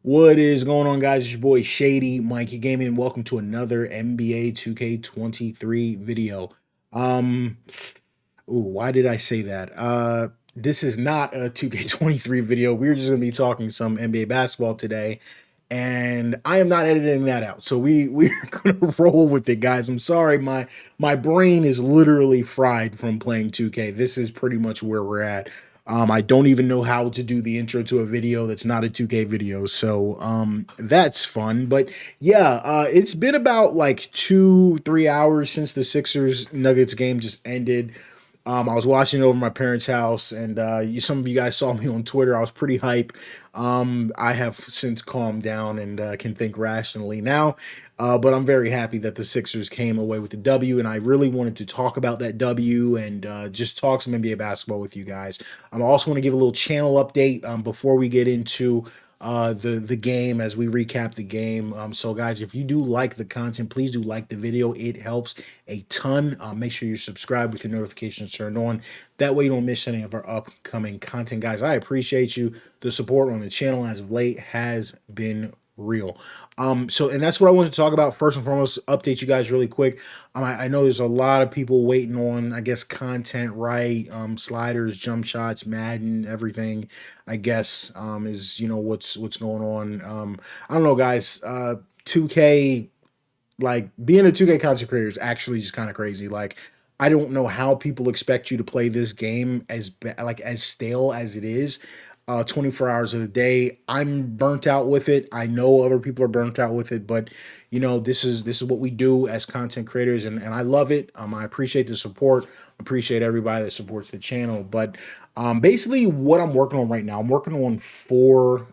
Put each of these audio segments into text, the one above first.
What is going on, guys? It's your boy ShadyMikeGaming. Welcome to another NBA 2K23 video. Um, why did I say that? This is not a 2K23 video. We're just gonna be talking some NBA basketball today, and I am not editing that out. So we're gonna roll with it, guys. I'm sorry, my brain is literally fried from playing 2K. This is pretty much where we're at. I don't even know how to do the intro to a video that's not a 2K video, so that's fun. But yeah, it's been about like 3 hours since the Sixers Nuggets game just ended. I was watching it over my parents' house, and some of you guys saw me on Twitter. I was pretty hype. I have since calmed down and can think rationally now. But I'm very happy that the Sixers came away with the W, and I really wanted to talk about that W and just talk some NBA basketball with you guys. I also want to give a little channel update before we get into the game as we recap the game. So guys, if you do like the content, please do like the video. It helps a ton. Make sure you subscribe with your notifications turned on. That way you don't miss any of our upcoming content, guys. I appreciate you. The support on the channel as of late has been real. And that's what I wanted to talk about first and foremost. Update you guys really quick. I know there's a lot of people waiting on, I guess, content, right? Sliders, jump shots, Madden, everything. I guess is what's going on. I don't know, guys. 2K, like being a 2K content creator is actually just kind of crazy. Like, I don't know how people expect you to play this game as stale as it is. 24 hours of the day. I'm burnt out with it. I know other people are burnt out with it, but this is what we do as content creators, and I love it. I appreciate the support. Appreciate everybody that supports the channel. But basically, what I'm working on right now, I'm working on four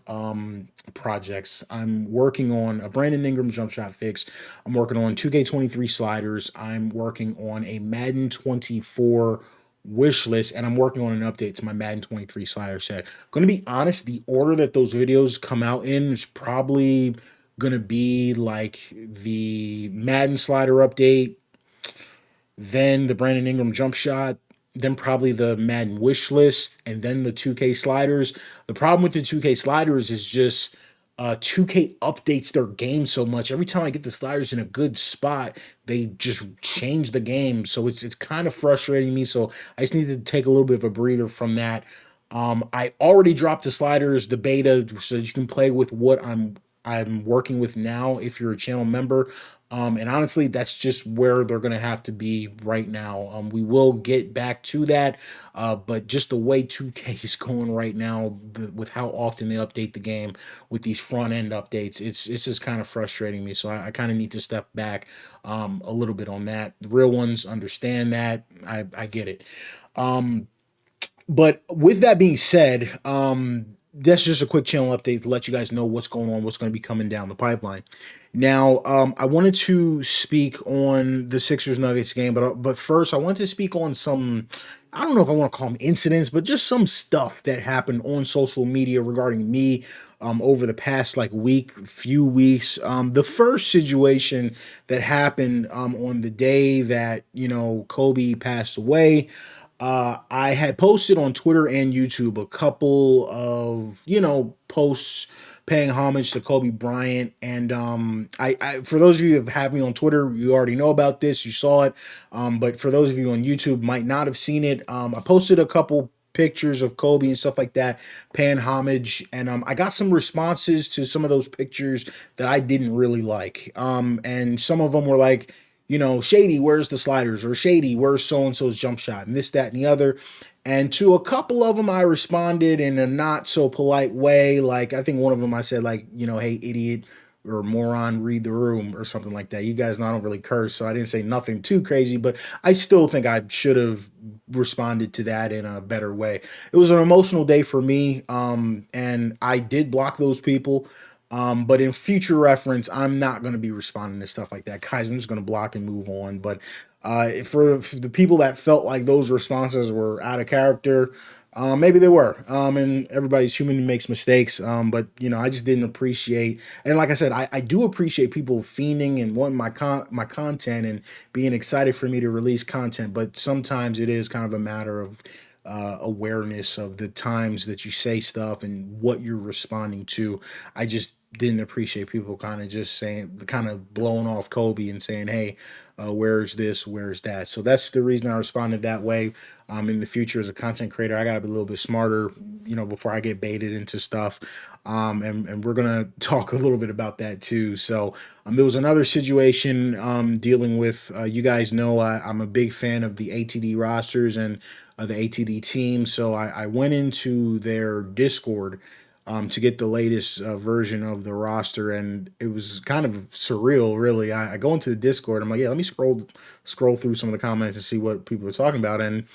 projects. I'm working on a Brandon Ingram jump shot fix. I'm working on 2K23 sliders. I'm working on a Madden 24 wish list, and I'm working on an update to my Madden 23 slider set. Going to be honest, the order that those videos come out in is probably going to be like the Madden slider update, then the Brandon Ingram jump shot, then probably the Madden wish list, and then the 2K sliders. The problem with the 2K sliders is just 2K updates their game so much. Every time I get the sliders in a good spot, they just change the game. So it's kind of frustrating me. So I just need to take a little bit of a breather from that. I already dropped the sliders, the beta, so that you can play with what I'm working with now if you're a channel member. And honestly, that's just where they're going to have to be right now. We will get back to that, but just the way 2K is going right now, with how often they update the game with these front end updates, it's just kind of frustrating me. So I kind of need to step back a little bit on that. The real ones understand that. I get it. But with that being said, that's just a quick channel update to let you guys know what's going on, what's going to be coming down the pipeline. Now, I wanted to speak on the Sixers Nuggets game, but first, I wanted to speak on some. I don't know if I want to call them incidents, but just some stuff that happened on social media regarding me over the past few weeks. The first situation that happened on the day that Kobe passed away. I had posted on Twitter and YouTube a couple of, posts paying homage to Kobe Bryant. And I for those of you who have me on Twitter, you already know about this. You saw it. But for those of you on YouTube might not have seen it, I posted a couple pictures of Kobe and stuff like that, paying homage. And I got some responses to some of those pictures that I didn't really like. And some of them were like, Shady, where's the sliders? Or Shady, where's so-and-so's jump shot? And this, that, and the other. And to a couple of them, I responded in a not so polite way. Like, I think one of them I said, like, hey, idiot or moron, read the room or something like that. You guys know I don't really curse, so I didn't say nothing too crazy, but I still think I should have responded to that in a better way. It was an emotional day for me, and I did block those people. But in future reference, I'm not going to be responding to stuff like that, guys. I'm just going to block and move on. But for the people that felt like those responses were out of character, maybe they were. And everybody's human and makes mistakes. But I just didn't appreciate. And like I said, I do appreciate people fiending and wanting my content and being excited for me to release content. But sometimes it is kind of a matter of awareness of the times that you say stuff and what you're responding to. I just didn't appreciate people kind of just saying, kind of blowing off Kobe and saying, "Hey, where's this? Where's that?" So that's the reason I responded that way. In the future, as a content creator, I got to be a little bit smarter, before I get baited into stuff. And we're gonna talk a little bit about that too. So there was another situation dealing with. You guys know I'm a big fan of the ATD rosters and the ATD team. So I went into their Discord to get the latest version of the roster, and it was kind of surreal, really. I go into the Discord. I'm like, yeah, let me scroll through some of the comments and see what people are talking about, and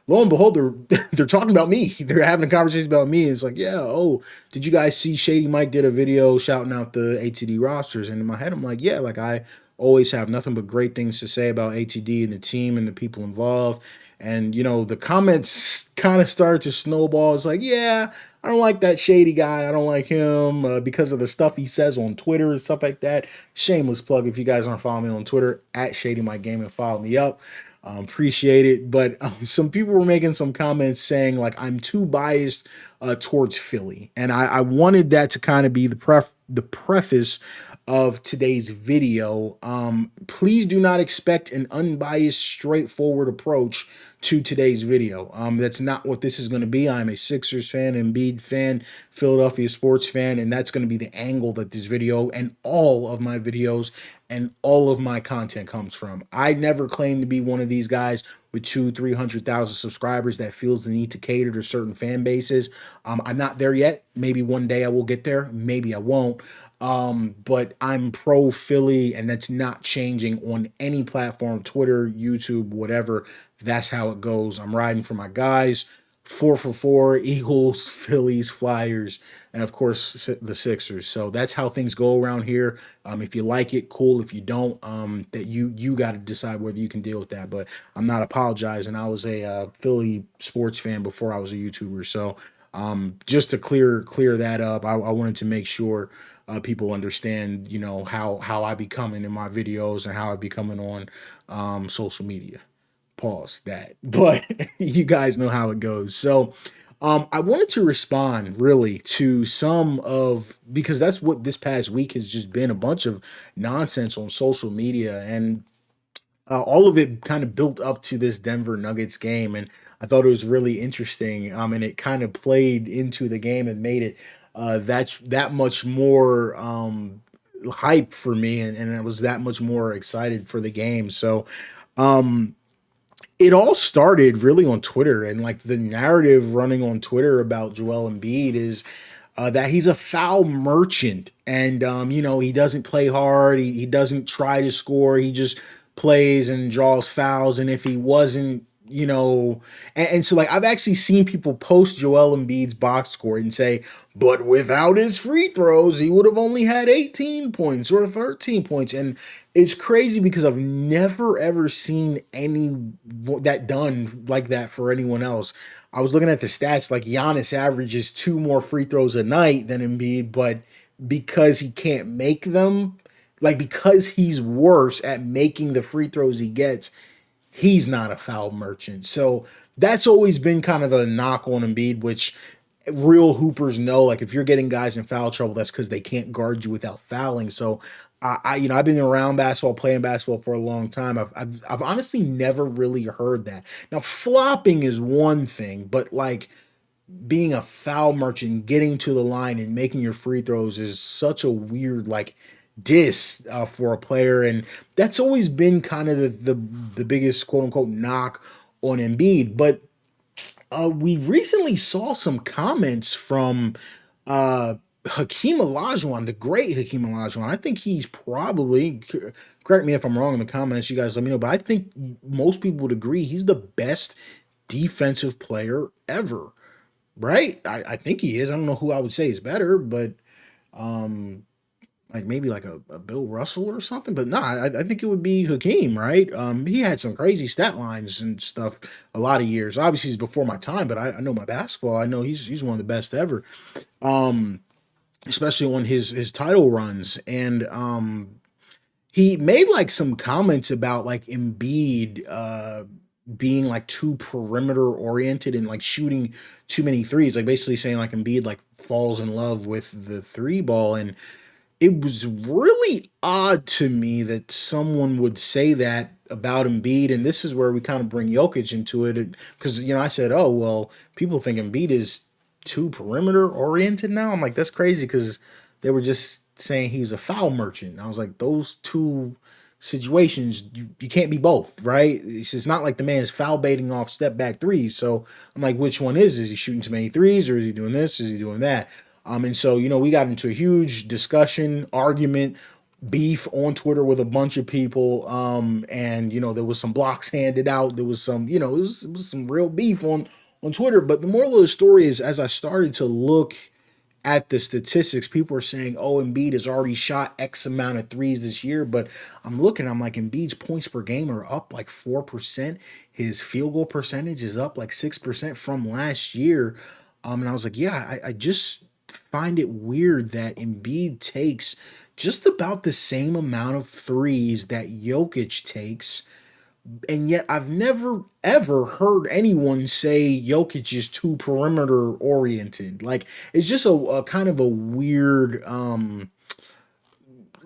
lo and behold, they're talking about me. They're having a conversation about me. It's like, yeah, oh, did you guys see Shady Mike did a video shouting out the ATD rosters? And in my head, I'm like, yeah, like I always have nothing but great things to say about ATD and the team and the people involved. And the comments kind of started to snowball. It's like, yeah, I don't like that Shady guy. I don't like him because of the stuff he says on Twitter and stuff like that. Shameless plug. If you guys aren't following me on Twitter, at ShadyMikeGaming, follow me up. Appreciate it. But some people were making some comments saying like I'm too biased towards Philly, and I wanted that to kind of be the preface of today's video. Please do not expect an unbiased, straightforward approach to today's video. That's not what this is going to be. I'm a Sixers fan, Embiid fan, Philadelphia sports fan, and that's going to be the angle that this video and all of my videos and all of my content comes from. I never claim to be one of these guys with 300,000 subscribers that feels the need to cater to certain fan bases. I'm not there yet. Maybe one day I will get there. Maybe I won't. But I'm pro Philly, and that's not changing on any platform, Twitter, YouTube, whatever. That's how it goes. I'm riding for my guys. 4 for 4, Eagles, Phillies, Flyers, and of course the Sixers. So that's how things go around here. If you like it, cool. If you don't, that you got to decide whether you can deal with that. But I'm not apologizing. I was a Philly sports fan before I was a YouTuber. So just to clear that up, I wanted to make sure people understand, how I be coming in my videos and how I be coming on social media. Pause that. But you guys know how it goes. So I wanted to respond really to some of, because that's what this past week has just been, a bunch of nonsense on social media, and all of it kind of built up to this Denver Nuggets game, and I thought it was really interesting. And it kind of played into the game and made it that much more hype for me, and I was that much more excited for the game. So it all started really on Twitter, and like the narrative running on Twitter about Joel Embiid is that he's a foul merchant, and he doesn't play hard. He doesn't try to score. He just plays and draws fouls. And if he wasn't, and so like I've actually seen people post Joel Embiid's box score and say, but without his free throws, he would have only had 18 points or 13 points. And it's crazy because I've never ever seen any that done like that for anyone else. I was looking at the stats, like Giannis averages 2 more free throws a night than Embiid, but because he can't make them, like because he's worse at making the free throws he gets, he's not a foul merchant. So that's always been kind of the knock on Embiid, which real hoopers know, like if you're getting guys in foul trouble, that's because they can't guard you without fouling. So I've been around basketball, playing basketball for a long time. I've honestly never really heard that. Now, flopping is one thing, but like being a foul merchant, getting to the line and making your free throws is such a weird like diss for a player, and that's always been kind of the biggest quote unquote knock on Embiid. But we recently saw some comments from uh, Hakeem Olajuwon, the great Hakeem Olajuwon. I think he's probably, correct me if I'm wrong in the comments, you guys let me know, but I think most people would agree he's the best defensive player ever, right? I think he is. I don't know who I would say is better, but like maybe like a Bill Russell or something. But no, I think it would be Hakeem, right? He had some crazy stat lines and stuff a lot of years. Obviously, he's before my time, but I know my basketball. I know he's one of the best ever, especially on his title runs. And he made like some comments about like Embiid being like too perimeter oriented and like shooting too many threes, like basically saying like Embiid like falls in love with the three ball. And it was really odd to me that someone would say that about Embiid, and this is where we kind of bring Jokic into it, because I said, oh well, people think Embiid is too perimeter oriented now. I'm like, that's crazy because they were just saying he's a foul merchant. I was like, those two situations, you can't be both, right? It's not like the man's foul baiting off step back threes. So I'm like, which one is he shooting too many threes, or is he doing this? Is he doing that? And so, we got into a huge discussion, argument, beef on Twitter with a bunch of people. And there was some blocks handed out. There was some, it was some real beef on Twitter. But the moral of the story is, as I started to look at the statistics, people are saying, oh, Embiid has already shot X amount of threes this year. But I'm like, Embiid's points per game are up like 4%. His field goal percentage is up like 6% from last year. And I was like, yeah, I just find it weird that Embiid takes just about the same amount of threes that Jokic takes, and yet I've never ever heard anyone say Jokic is too perimeter oriented. Like, it's just a kind of a weird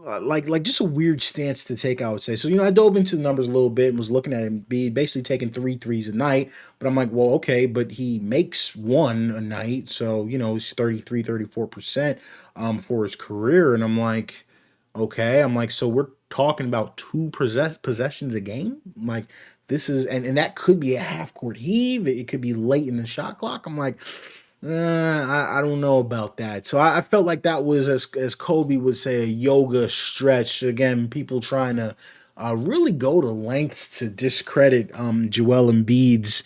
like just a weird stance to take, I would say. So, I dove into the numbers a little bit and was looking at him be basically taking three threes a night. But I'm like, well, okay, but he makes one a night. So, it's 33, 34% for his career. And I'm like, okay. I'm like, so we're talking about two possessions a game? I'm like, this is, and that could be a half court heave. It could be late in the shot clock. I'm like, I don't know about that. So I felt like that was, as Kobe would say, a yoga stretch. Again, people trying to really go to lengths to discredit Joel Embiid's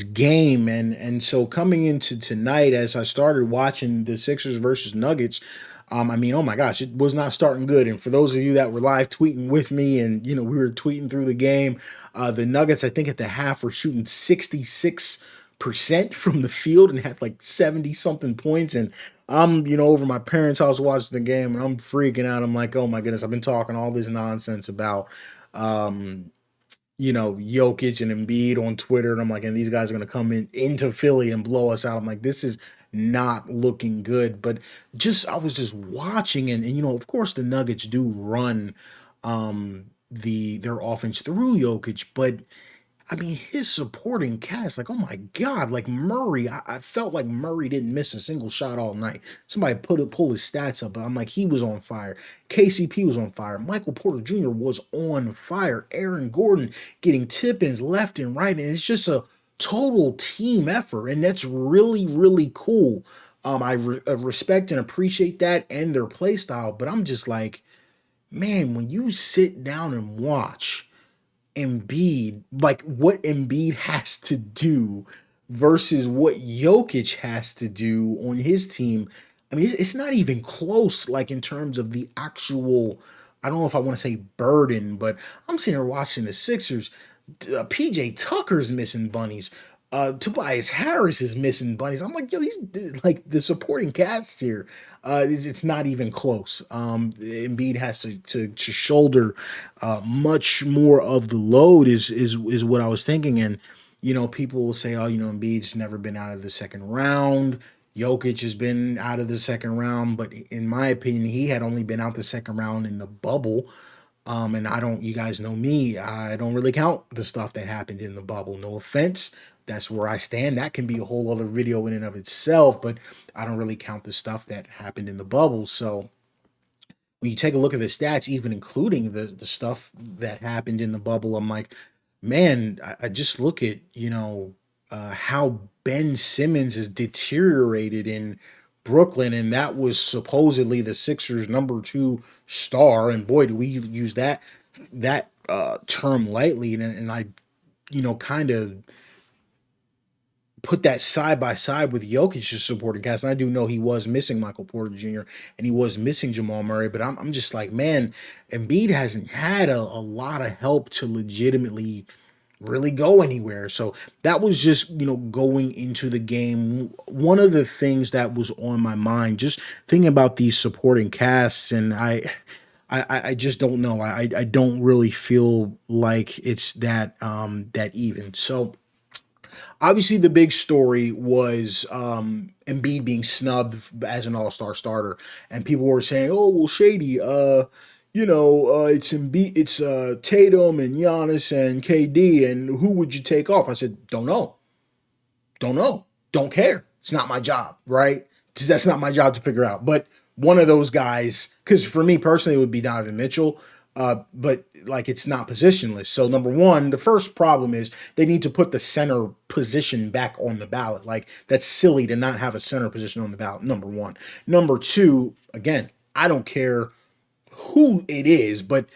game. And so coming into tonight, as I started watching the Sixers versus Nuggets, I mean, oh my gosh, it was not starting good. And for those of you that were live tweeting with me, and we were tweeting through the game, the Nuggets, I think at the half, were shooting 66% from the field and had like 70 something points. And I'm, over my parents' house watching the game, and I'm freaking out. I'm like, oh my goodness, I've been talking all this nonsense about Jokic and Embiid on Twitter, and I'm like, and these guys are gonna come into Philly and blow us out. I'm like, this is not looking good. But I was just watching, and of course the Nuggets do run their offense through Jokic, but I mean, his supporting cast, like, oh my God, like Murray, I felt like Murray didn't miss a single shot all night. Somebody pull his stats up, but I'm like, he was on fire. KCP was on fire. Michael Porter Jr. was on fire. Aaron Gordon getting tip-ins left and right, and it's just a total team effort, and that's really, really cool. I respect and appreciate that and their play style, but I'm just like, man, when you sit down and watch Embiid, like what Embiid has to do versus what Jokic has to do on his team. I mean, it's not even close, like in terms of the actual, I don't know if I want to say burden, but I'm sitting here watching the Sixers. PJ Tucker's missing bunnies. Tobias Harris is missing bunnies. I'm like, yo, these like the supporting cast here. It's not even close. Embiid has to shoulder much more of the load. Is what I was thinking. And people will say, oh, Embiid's never been out of the second round. Jokic has been out of the second round, but in my opinion, he had only been out the second round in the bubble. And I don't, you guys know me, I don't really count the stuff that happened in the bubble. No offense. That's where I stand. That can be a whole other video in and of itself, but I don't really count the stuff that happened in the bubble. So when you take a look at the stats, even including the stuff that happened in the bubble, I'm like, man, I just look at, how Ben Simmons has deteriorated in Brooklyn, and that was supposedly the Sixers' number two star. And boy, do we use that term lightly. And I, kind of put that side by side with Jokic's supporting cast. And I do know he was missing Michael Porter Jr. and he was missing Jamal Murray, but I'm just like, man, Embiid hasn't had a lot of help to legitimately really go anywhere. So that was just, going into the game. One of the things that was on my mind, just thinking about these supporting casts, and I just don't know. I don't really feel like it's that even. So obviously the big story was Embiid being snubbed as an All-Star starter, and people were saying, "Oh well, Shady, it's Embiid, it's Tatum and Giannis and KD, and who would you take off?" I said, don't know, don't care. It's not my job, right? That's not my job to figure out. But one of those guys, because for me personally, it would be Donovan Mitchell. But like it's not positionless. So number one, the first problem is they need to put the center position back on the ballot. Like that's silly to not have a center position on the ballot. Number one. Number two, again, I don't care who it is, but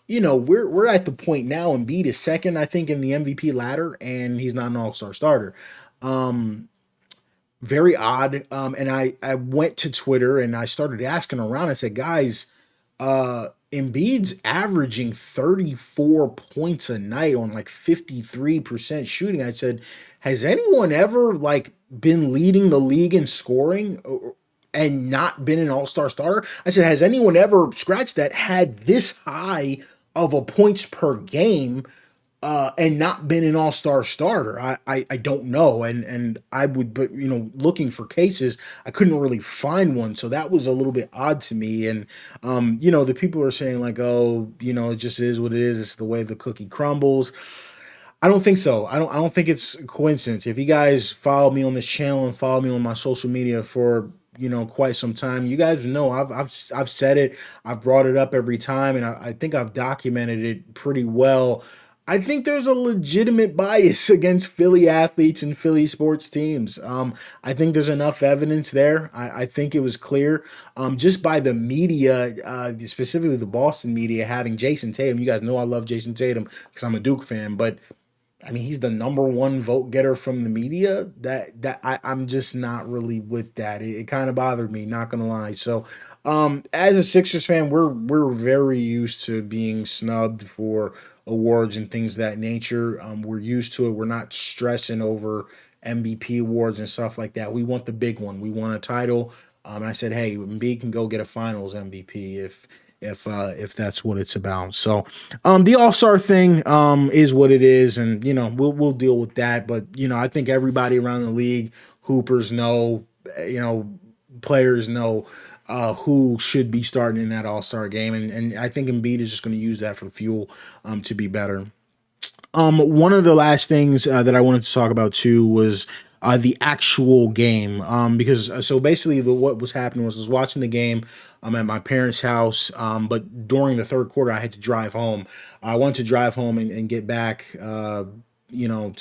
we're at the point now. Embiid is second, I think, in the MVP ladder, and he's not an All Star starter. Very odd. And I went to Twitter and I started asking around. I said, guys, Embiid's averaging 34 points a night on like 53% shooting. I said, has anyone ever like been leading the league in scoring and not been an all-star starter? I said, has anyone ever scratched that had this high of a points per game and not been an all-star starter? I don't know. And I would, but looking for cases, I couldn't really find one. So that was a little bit odd to me. And, the people are saying like, oh, it just is what it is. It's the way the cookie crumbles. I don't think so. I don't think it's a coincidence. If you guys follow me on this channel and follow me on my social media for quite some time, you guys know I've said it. I've brought it up every time, and I think I've documented it pretty well. I think there's a legitimate bias against Philly athletes and Philly sports teams. I think there's enough evidence there. I think it was clear just by the media, specifically the Boston media, having Jason Tatum. You guys know I love Jason Tatum because I'm a Duke fan, but I mean, he's the number one vote getter from the media. I'm just not really with that. It kind of bothered me, not gonna lie. So, as a Sixers fan, we're very used to being snubbed for awards and things of that nature. We're used to it. We're not stressing over MVP awards and stuff like that. We want the big one. We want a title. And I said, hey, Embiid can go get a Finals MVP if that's what it's about. So the All-Star thing is what it is, and we'll deal with that. But I think everybody around the league, hoopers know, players know who should be starting in that All-Star game, and I think Embiid is just going to use that for fuel to be better. One of the last things that I wanted to talk about too was the actual game. Because so basically, what was happening was I was watching the game. At my parents' house, but during the third quarter, I had to drive home. I wanted to drive home and get back, to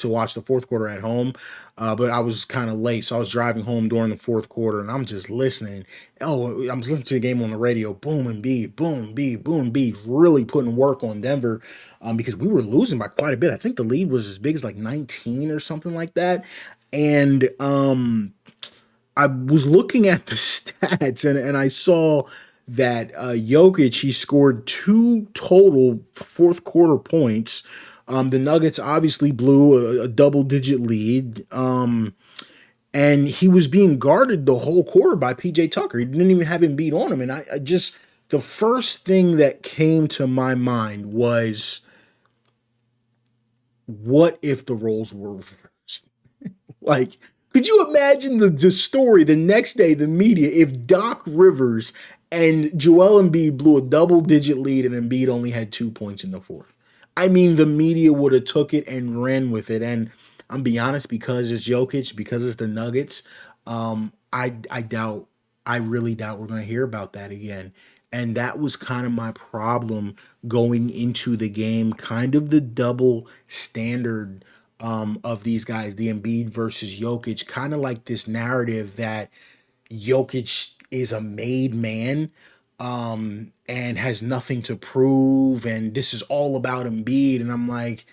watch the fourth quarter at home. But I was kind of late, so I was driving home during the fourth quarter, and I'm just listening. Oh, I'm listening to the game on the radio. Boom and beat, boom, beat, boom, beat. Really putting work on Denver, because we were losing by quite a bit. I think the lead was as big as like 19 or something like that. And I was looking at the stats and I saw that Jokic, he scored two total fourth quarter points. The Nuggets obviously blew a double digit lead. And he was being guarded the whole quarter by PJ Tucker. He didn't even have him beat on him. And I just, the first thing that came to my mind was, what if the roles were reversed? Like, could you imagine the story the next day, the media, if Doc Rivers and Joel Embiid blew a double-digit lead and Embiid only had 2 points in the fourth? I mean, the media would have took it and ran with it. And I'm be honest, because it's Jokic, because it's the Nuggets, I doubt, I really doubt we're going to hear about that again. And that was kind of my problem going into the game, kind of the double standard of these guys, the Embiid versus Jokic, kind of like this narrative that Jokic is a made man and has nothing to prove, and this is all about Embiid. And I'm like,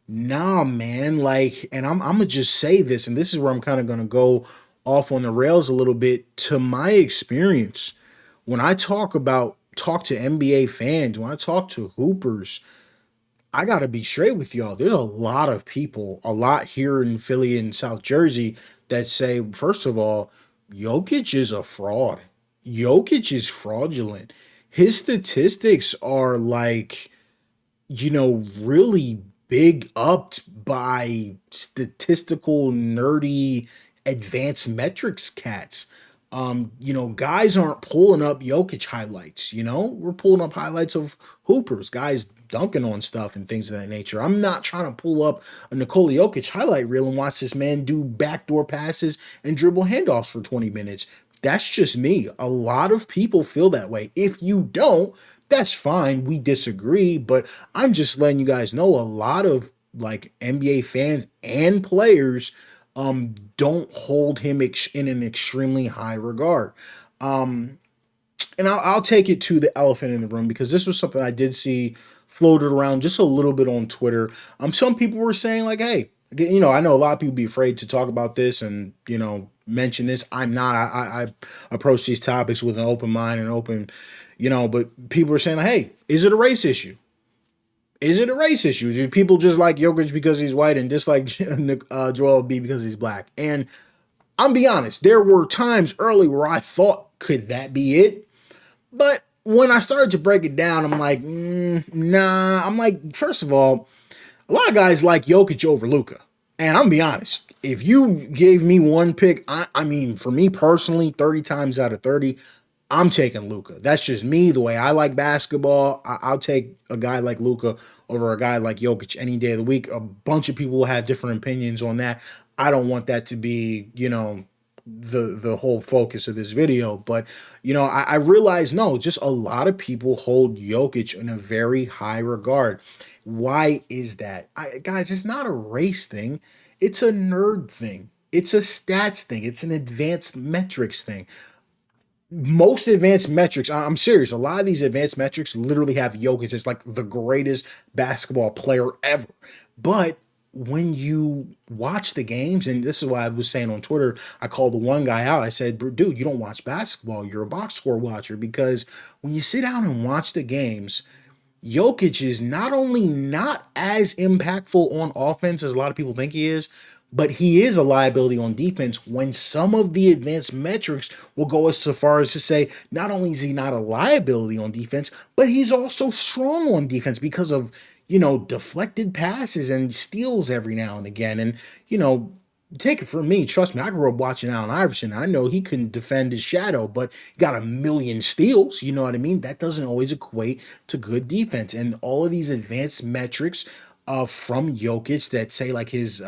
nah, man. Like, and I'm gonna just say this, and this is where I'm kind of gonna go off on the rails a little bit. To my experience, when I talk to NBA fans, when I talk to hoopers, I gotta be straight with y'all. There's a lot of people, a lot here in Philly and South Jersey that say, first of all, Jokic is a fraud. Jokic is fraudulent. his statistics are like, really big upped by statistical nerdy advanced metrics cats. Guys aren't pulling up Jokic highlights, we're pulling up highlights of hoopers, guys dunking on stuff and things of that nature. I'm not trying to pull up a Nikola Jokic highlight reel and watch this man do backdoor passes and dribble handoffs for 20 minutes. That's just me. A lot of people feel that way. If you don't, that's fine. We disagree, but I'm just letting you guys know a lot of like NBA fans and players don't hold him in an extremely high regard. Um and I'll take it to the elephant in the room because this was something I did see floated around just a little bit on Twitter. Some people were saying like, "Hey, I know a lot of people be afraid to talk about this and mention this. I'm not. I approach these topics with an open mind and open, But people are saying like, "Hey, is it a race issue? Is it a race issue? Do people just like Jokic because he's white and dislike Joel Embiid because he's black?" And I'm be honest, there were times early where I thought, could that be it? But when I started to break it down, I'm like, nah. I'm like, first of all, a lot of guys like Jokic over Luka. And I'm be honest, if you gave me one pick, I mean, for me personally, 30 times out of 30, I'm taking Luka. That's just me, the way I like basketball. I'll take a guy like Luka over a guy like Jokic any day of the week. A bunch of people will have different opinions on that. I don't want that to be, the whole focus of this video. But I realize no, just a lot of people hold Jokic in a very high regard. Why is that? Guys, it's not a race thing. It's a nerd thing. It's a stats thing. It's an advanced metrics thing. Most advanced metrics, I'm serious, a lot of these advanced metrics literally have Jokic as like the greatest basketball player ever. But when you watch the games, and this is why I was saying on Twitter, I called the one guy out. I said, dude, you don't watch basketball. You're a box score watcher. Because when you sit down and watch the games, Jokic is not only not as impactful on offense as a lot of people think he is, but he is a liability on defense when some of the advanced metrics will go as so far as to say not only is he not a liability on defense, but he's also strong on defense because of, deflected passes and steals every now and again. And, take it from me, trust me, I grew up watching Allen Iverson. I know he couldn't defend his shadow, but he got a million steals. You know what I mean? That doesn't always equate to good defense. And all of these advanced metrics from Jokic that say like his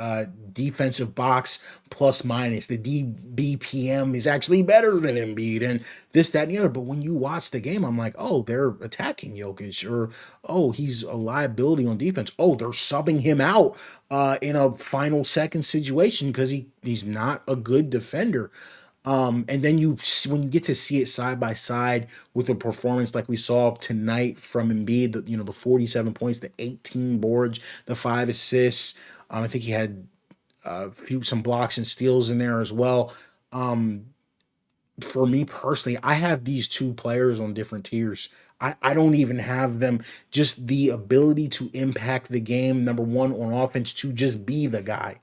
defensive box plus minus, the DBPM is actually better than Embiid and this, that, and the other. But when you watch the game, I'm like, oh, they're attacking Jokic, or oh, he's a liability on defense. Oh, they're subbing him out in a final second situation because he's not a good defender. And then when you get to see it side by side with a performance like we saw tonight from Embiid, the 47 points, the 18 boards, the 5 assists. I think he had some blocks and steals in there as well. For me personally, I have these two players on different tiers. I don't even have them just the ability to impact the game, number one, on offense, to just be the guy.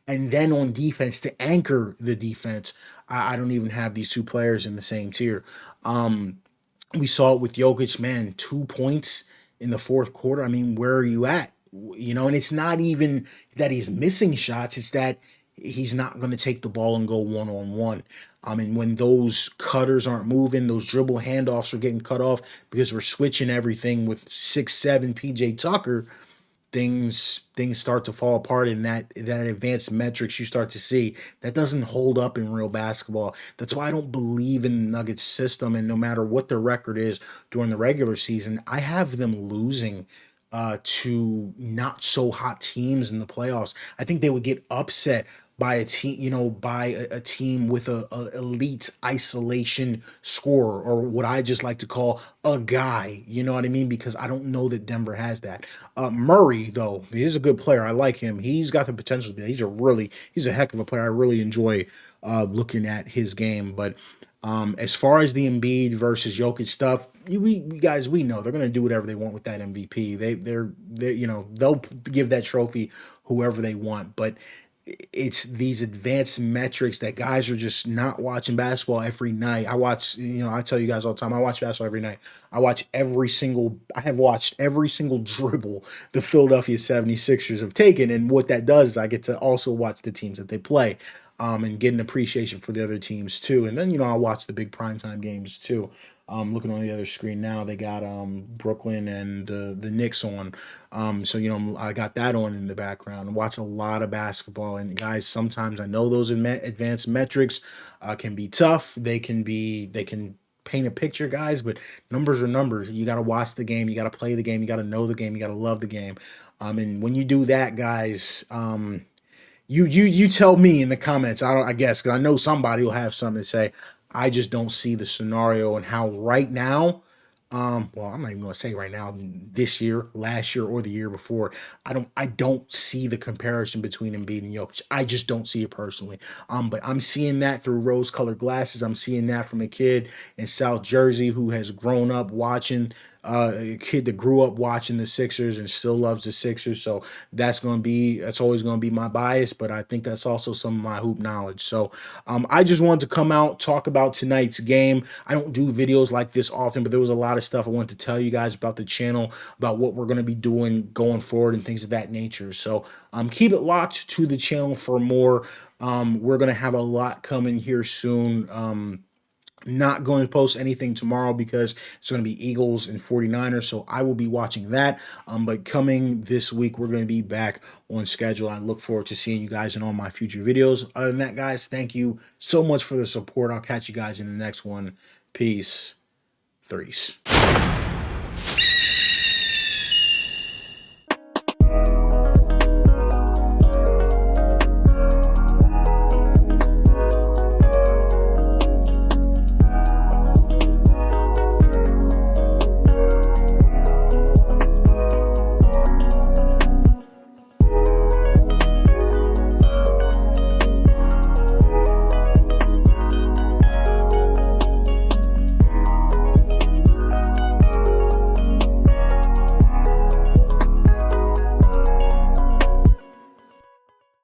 And then on defense, to anchor the defense. I don't even have these two players in the same tier. We saw it with Jokic, man, 2 points in the fourth quarter. I mean, where are you at? And it's not even that he's missing shots, it's that he's not going to take the ball and go one on one. I mean, when those cutters aren't moving, those dribble handoffs are getting cut off because we're switching everything with 6'7" PJ Tucker, things start to fall apart, and that advanced metrics you start to see that doesn't hold up in real basketball. That's why I don't believe in the Nuggets system, and no matter what their record is during the regular season, I have them losing to not so hot teams in the playoffs. I think they would get upset by a team, by a team with a elite isolation scorer, or what I just like to call a guy. You know what I mean? Because I don't know that Denver has that. Murray, though, he's a good player. I like him. He's got the potential to be. He's a heck of a player. I really enjoy looking at his game. But as far as the Embiid versus Jokic stuff, we guys, we know they're gonna do whatever they want with that MVP. They'll give that trophy whoever they want. But it's these advanced metrics that guys are just not watching basketball every night. I watch, I tell you guys all the time, I watch basketball every night. I have watched every single dribble the Philadelphia 76ers have taken. And what that does is I get to also watch the teams that they play, and get an appreciation for the other teams too. And then, I watch the big primetime games too. Looking on the other screen now, they got Brooklyn and the Knicks on. So I got that on in the background. I watch a lot of basketball, and guys, sometimes I know those advanced metrics can be tough. They can paint a picture, guys, but numbers are numbers. You got to watch the game, you got to play the game, you got to know the game, you got to love the game. And when you do that, guys, you tell me in the comments. I guess because I know somebody will have something to say. I just don't see the scenario and how right now. Well, I'm not even gonna say right now, this year, last year, or the year before. I don't see the comparison between Embiid and Jokic. I just don't see it personally. But I'm seeing that through rose-colored glasses. I'm seeing that from a kid in South Jersey who has grown up watching, a kid that grew up watching the Sixers and still loves the Sixers. So that's always gonna be my bias. But I think that's also some of my hoop knowledge. So I just wanted to come out, talk about tonight's game. I don't do videos like this often, but there was a lot of stuff I wanted to tell you guys about the channel, about what we're going to be doing going forward and things of that nature. So keep it locked to the channel for more. We're going to have a lot coming here soon. Not going to post anything tomorrow because it's going to be Eagles and 49ers, so I will be watching that. But coming this week, we're going to be back on schedule. I look forward to seeing you guys in all my future videos. Other than that, guys, thank you so much for the support. I'll catch you guys in the next one. Peace. Threes.